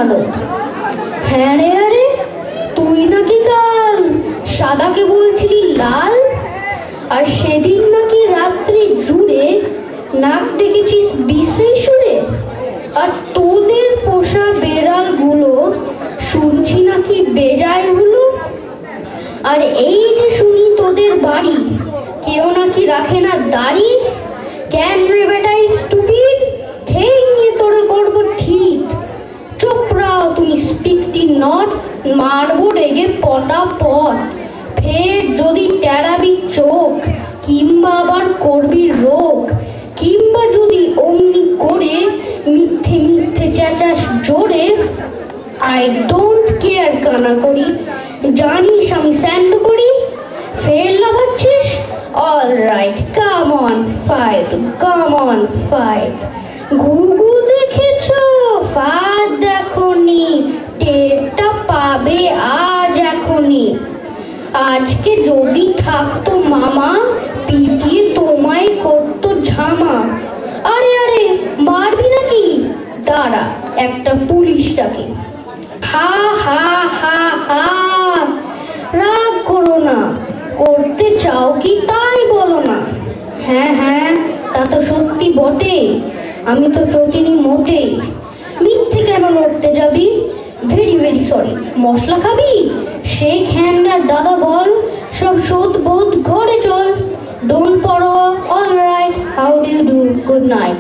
জানালো, হ্যাঁ রে, আরে তুই নাকি কাল সাদাকে বলছিলি লাল, আর সেদিন নাকি রাত্রি জুড়ে নাক ডেকেছিস বিশ্রী সুরে, আর তোদের পোষা বেড়াল গুলো শুনছি নাকি বেজায় হলো, আর এই যে শুনি তোদের বাড়ি কেউ নাকি রাখে না দাড়ি। কেন রে বেটা স্টুপিড, ঠেঙে তোরে করবো ঠিক। চুপ রাও তুমি স্পিকটি নট, মারবো রেগে পটাপট। ফের যদি টেরাবি চোখ, কিংবা আবার করবি রোগ, কিংবা যদি অমনি করে মিথ্যে মিথ্যে চেঁচাস জোরে, আই ডোন্ট কেয়ার কানা করি, জানিস আমি স্যান্ড করি। ফের লাভাচ্ছিস? All right, come on fight, come on fight. ঘুঘু দেখেছ, ফাঁদ দেখনি, টেরটা পাবে আজ এখনই। আজকে যদি থাকতো মামা, পিটিয়ে তোমায় করতো ঝামা। আরে আরে মারবি নাকি? দাঁড়া একটা পুলিশটাকে। হা হা হা হা, রাগ করো না, করতে চাও কি তাই বলো না। হ্যাঁ হ্যাঁ, তা তো সত্যি বটে, আমি তো চটিনি মোটেই। মিথ্যে কেন লড়তে যাবি? Very very sorry. মশলা খাবি? সেই হ্যান্ডার দাদা বল, সব শোধ বোধ ঘরে চল। ডোন্ট পড়ো। All right, how do you do, good night.